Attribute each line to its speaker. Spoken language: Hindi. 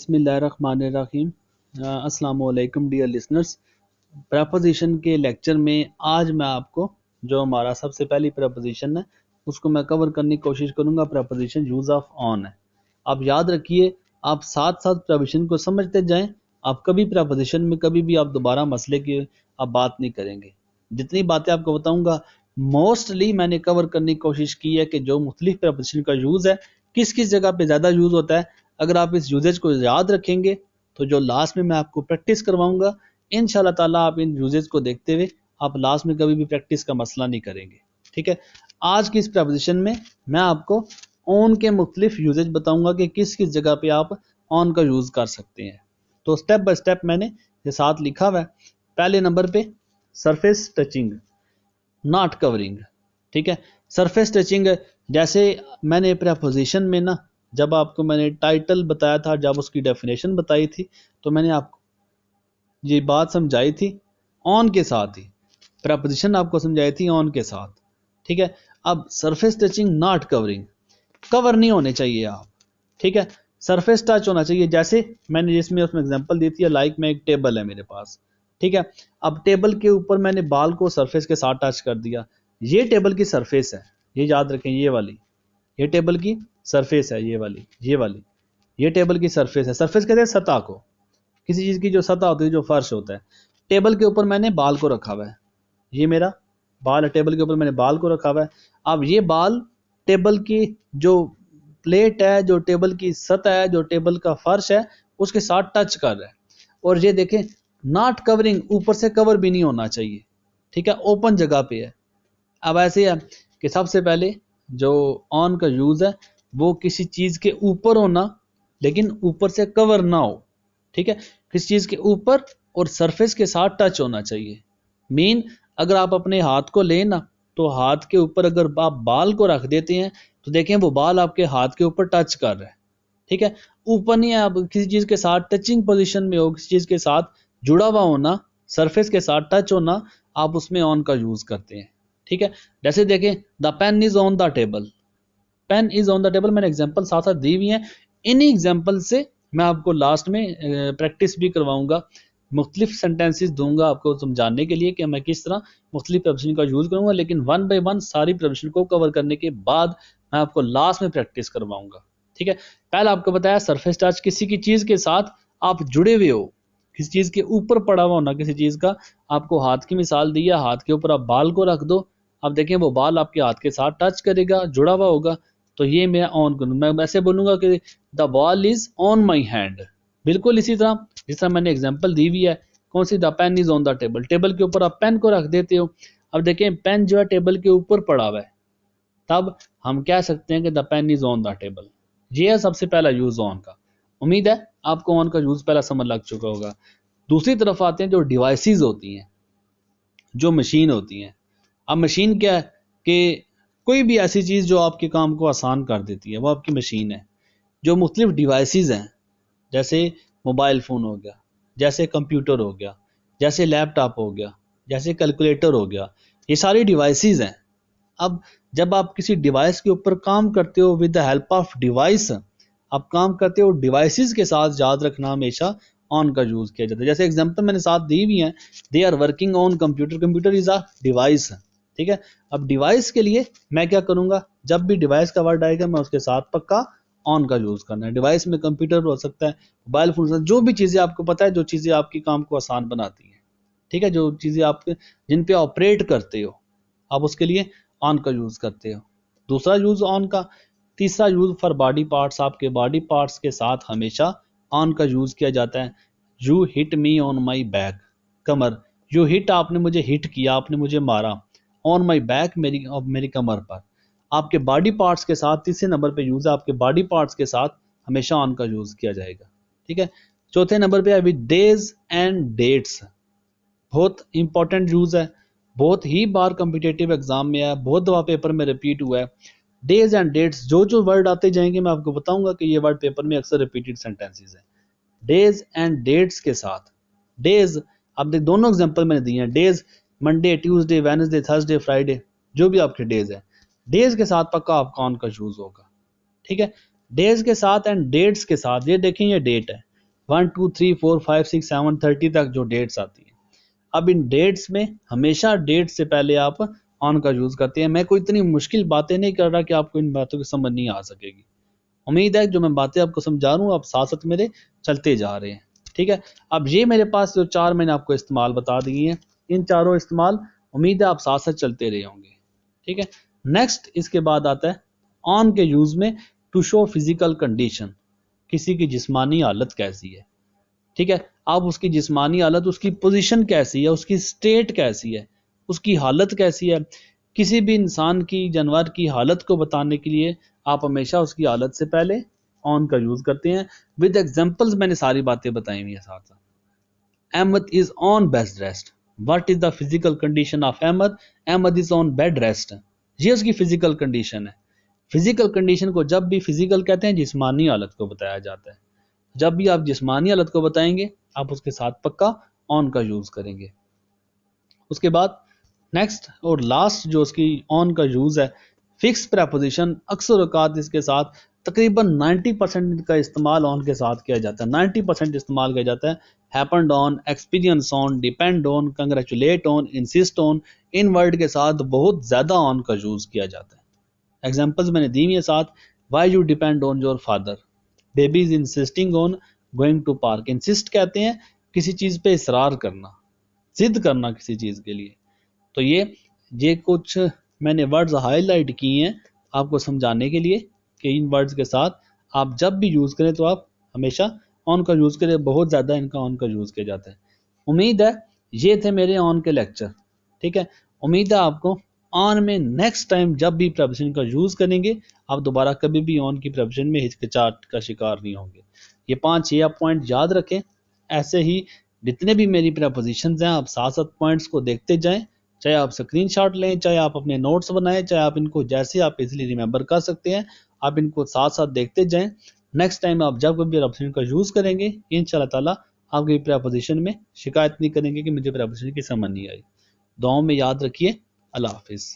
Speaker 1: बिस्मिल्लाहिर्रहमानिर्रहीम। अस्सलाम वालेकुम डियर लिसनर्स। प्रपोजिशन के लेक्चर में आज मैं आपको जो हमारा सबसे पहली प्रपोजिशन है उसको मैं कवर करने की कोशिश करूंगा। प्रपोजिशन यूज़ ऑफ ऑन है। आप याद रखिए, आप साथ साथ प्रपोजिशन को समझते जाएं। आप कभी प्रपोजिशन में कभी भी आप दोबारा मसले की आप बात नहीं करेंगे। जितनी बातें आपको बताऊंगा मोस्टली मैंने कवर करने की कोशिश की है कि जो मुख्तलिफ प्रपोजिशन का यूज़ है किस किस जगह पे ज़्यादा यूज़ होता है। अगर आप इस यूजेज को याद रखेंगे तो जो लास्ट में मैं आपको प्रैक्टिस करवाऊंगा इंशाल्लाह ताला आप इन यूजेज को देखते हुए आप लास्ट में कभी भी प्रैक्टिस का मसला नहीं करेंगे। ठीक है, आज की इस प्रपोजिशन में मैं आपको ऑन के मुख्तलिफ यूजेज बताऊंगा कि किस किस जगह पे आप ऑन का यूज़ कर सकते हैं। तो स्टेप बाय स्टेप मैंने ये साथ लिखा हुआ है। पहले नंबर पे सरफेस टचिंग, नॉट कवरिंग। ठीक है, सरफेस टचिंग जैसे मैंने प्रपोजिशन में ना जब आपको मैंने टाइटल बताया था, जब उसकी डेफिनेशन बताई थी तो मैंने आपको ये बात समझाई थी ऑन के साथ ही, प्रपोजिशन आपको समझाई थी ऑन के साथ। ठीक है, अब surface touching not covering, cover नहीं होने चाहिए आप। ठीक है, सरफेस टच होना चाहिए। जैसे मैंने जिसमें उसमें एग्जांपल दी थी, लाइक में एक टेबल है मेरे पास। ठीक है, अब टेबल के ऊपर मैंने बाल को सरफेस के साथ टच कर दिया, ये टेबल की सरफेस है, ये याद रखें, ये वाली ये टेबल की सरफेस है, ये वाली ये टेबल की सरफेस है। सरफेस कहते हैं सतह को, किसी चीज की जो सतह होती है, जो फर्श होता है। टेबल के ऊपर मैंने बाल को रखा हुआ है, ये मेरा बाल है, टेबल के ऊपर मैंने बाल को रखा हुआ है। अब ये बाल टेबल की जो प्लेट है, जो टेबल की सतह है, जो टेबल का फर्श है, उसके साथ टच कर रहा है। और ये देखें नॉट कवरिंग, ऊपर से कवर भी नहीं होना चाहिए। ठीक है, ओपन जगह पे है। अब ऐसे है कि सबसे पहले जो ऑन का यूज है वो किसी चीज के ऊपर होना, लेकिन ऊपर से कवर ना हो। ठीक है, किसी चीज के ऊपर और सरफेस के साथ टच होना चाहिए। मीन अगर आप अपने हाथ को लें ना, तो हाथ के ऊपर अगर आप बाल को रख देते हैं तो देखें वो बाल आपके हाथ के ऊपर टच कर रहा है। ठीक है, ऊपर नहीं है, आप किसी चीज के साथ टचिंग पोजीशन में हो, किसी चीज के साथ जुड़ा हुआ होना, सरफेस के साथ टच होना, आप उसमें ऑन का यूज करते हैं। ठीक है, जैसे देखें the pen is on the table, pen is on the table, मैंने एग्जांपल साथ साथ दी हुई हैं। इन्हीं एग्जांपल से मैं आपको लास्ट में प्रैक्टिस भी करवाऊंगा, मुख्तलिफ सेंटेंसेस दूंगा आपको समझाने के लिए कि मैं किस तरह मुख्तलिफ प्रपोजिशन का यूज करूंगा। लेकिन वन बाय वन सारी प्रपोजिशन को कवर करने के बाद मैं आपको लास्ट में प्रैक्टिस करवाऊंगा। ठीक है, पहले आपको बताया सरफेस टच, किसी की चीज के साथ आप जुड़े हुए हो, किसी चीज के ऊपर पड़ा हुआ होना, किसी चीज का। आपको हाथ की मिसाल दी है, हाथ के ऊपर आप बाल को रख दो, अब देखें वो बाल आपके हाथ के साथ टच करेगा, जुड़ा हुआ होगा, तो ये मैं ऑन करूँ। मैं ऐसे बोलूंगा कि the ball is on my hand, बिल्कुल इसी तरह जिस तरह मैंने एग्जांपल दी हुई है। कौन सी? The pen is on the table, table के ऊपर आप पेन को रख देते हो। अब देखें पेन जो है टेबल के ऊपर पड़ा हुआ है, तब हम कह सकते हैं कि the pen is on the table. ये है सबसे पहला यूज ऑन का। उम्मीद है आपको ऑन का यूज पहला समझ लग चुका होगा। दूसरी तरफ आते हैं जो डिवाइसेस होती हैं, जो मशीन होती हैं। अब मशीन क्या है कि कोई भी ऐसी चीज़ जो आपके काम को आसान कर देती है, वो आपकी मशीन है। जो मुख्तलिफ डिवाइसेस हैं, जैसे मोबाइल फ़ोन हो गया, जैसे कंप्यूटर हो गया, जैसे लैपटॉप हो गया, जैसे कैलकुलेटर हो गया, ये सारी डिवाइसेस हैं। अब जब आप किसी डिवाइस के ऊपर काम करते हो, with the help of device आप काम करते हो, डिवाइसेस के साथ याद रखना हमेशा ऑन का यूज़ किया जाता है। जैसे एग्जांपल मैंने साथ दी हुई है, they are working on computer, computer is a device. ठीक है, अब डिवाइस के लिए मैं क्या करूंगा, जब भी डिवाइस का वर्ड आएगा मैं उसके साथ पक्का ऑन का यूज़ करना है। डिवाइस में कंप्यूटर हो सकता है, मोबाइल फोन, जो भी चीज़ें आपको पता है, जो चीज़ें आपकी काम को आसान बनाती हैं। ठीक है, जो चीज़ें आप जिन पे ऑपरेट करते हो, आप उसके लिए ऑन का यूज़ करते हो। दूसरा यूज़ ऑन का। तीसरा यूज़ फॉर बॉडी पार्ट्स, आपके बॉडी पार्ट्स के साथ हमेशा ऑन का यूज़ किया जाता है। You hit me on my back, Qamar. You hit, आपने मुझे हिट किया, आपने मुझे मारा। ऑन माई बैक, मेरी कमर पर। आपके बॉडी पार्ट्स के साथ तीसरे नंबर पे यूज़ है, आपके बॉडी पार्ट्स के साथ हमेशा ऑन का यूज़ किया जाएगा। ठीक है, चौथे नंबर पे है विद डेज एंड डेट्स, बहुत इंपॉर्टेंट यूज़ है, बहुत ही बार कम्पिटेटिव एग्जाम में है, बहुत दफा पेपर में रिपीट हुआ है। डेज एंड डेट्स, जो जो वर्ड आते जाएंगे मैं आपको बताऊंगा कि ये वर्ड पेपर में अक्सर रिपीटेड सेंटेंसेस है। डेज एंड डेट्स के साथ, डेज, अब देख दोनों एग्जांपल मैंने दिए हैं, days Monday, Tuesday, Wednesday, Thursday, Friday, जो भी आपके डेज है, डेज के साथ पक्का आपका ऑन का यूज होगा। ठीक है, डेज के साथ एंड डेट्स के साथ, ये देखें ये डेट है, 1 2 3 4 5 6 7 30 तक जो डेट्स आती हैं। अब इन डेट्स में हमेशा डेट से पहले आप ऑन का यूज़ करते हैं। मैं कोई इतनी मुश्किल बातें नहीं कर रहा कि आपको इन बातों की समझ नहीं आ सकेगी। उम्मीद है जो मैं बातें आपको समझा रहा हूँ आप साथ साथ मेरे चलते जा रहे हैं। ठीक है, अब ये मेरे पास जो 4 मैंने आपको इस्तेमाल बता दिए हैं, इन चारों इस्तेमाल उम्मीद है आप साथ साथ चलते रहे होंगे। ठीक है, नेक्स्ट इसके बाद आता है ऑन के यूज़ में टू शो फिजिकल कंडीशन, किसी की जिस्मानी हालत कैसी है। ठीक है, आप उसकी जिस्मानी हालत, उसकी पोजीशन कैसी है, उसकी स्टेट कैसी है, उसकी हालत कैसी है। किसी भी इंसान की, जानवर की हालत को बताने के लिए आप हमेशा उसकी हालत से पहले ऑन का यूज़ करते हैं। विद एग्जांपल्स मैंने सारी बातें बताई हुई है साथ साथ। Ahmad is on bed rest. What is the physical condition of Ahmad? Ahmad is on bed rest. ये उसकी फिजिकल कंडीशन है। फिजिकल कंडीशन को जब भी फिजिकल कहते हैं, जिस्मानी हालत को बताया जाता है। जब भी आप जिस्मानी हालत को बताएंगे आप उसके साथ पक्का ऑन का यूज़ करेंगे। उसके बाद नेक्स्ट और लास्ट जो उसकी ऑन का यूज़ है, फिक्स प्रेपोजिशन। अक्सर औकात इसके साथ तकरीबन 90% का इस्तेमाल ऑन के साथ किया जाता है। 90% इस्तेमाल किया जाता है। Happened on, experience on, depend on, congratulate on, insist on, in word के साथ बहुत ज़्यादा ऑन का यूज़ किया जाता है। एग्जाम्पल्स मैंने दी हुई है साथ। Why you depend on your father? Baby is insisting on going to park. Insist कहते हैं किसी चीज़ पे इसरार करना, जिद करना किसी चीज़ के लिए। तो ये कुछ मैंने वर्ड्स हाईलाइट किए हैं आपको समझाने के लिए कि इन वर्ड्स के साथ आप जब भी यूज़ करें तो आप हमेशा ऑन का यूज़ करें। बहुत ज़्यादा इनका ऑन का यूज़ किया जाता है। उम्मीद है ये थे मेरे ऑन के लेक्चर। ठीक है, उम्मीद है आपको ऑन में नेक्स्ट टाइम जब भी प्रेपोजिशन का यूज़ करेंगे आप दोबारा कभी भी ऑन की प्रेपोजिशन में हिचकिचाहट का शिकार नहीं होंगे। ये 5-6 आप पॉइंट याद रखें। ऐसे ही जितने भी मेरी प्रेपोजिशंस हैं आप साथ साथ पॉइंट्स को देखते जाएं। चाहे आप स्क्रीनशॉट लें, चाहे आप अपने नोट्स बनाएं, चाहे आप इनको जैसे आप इजीली रिमेंबर कर सकते हैं, आप इनको साथ साथ देखते जाएं। नेक्स्ट टाइम आप जब कभी प्रेपोजिशन का यूज़ करेंगे इंशाल्लाह ताला आपकी प्रेपोजिशन में शिकायत नहीं करेंगे कि मुझे प्रेपोजिशन की समझ नहीं आई। दुआओं में याद रखिए। अल्लाह हाफिज़।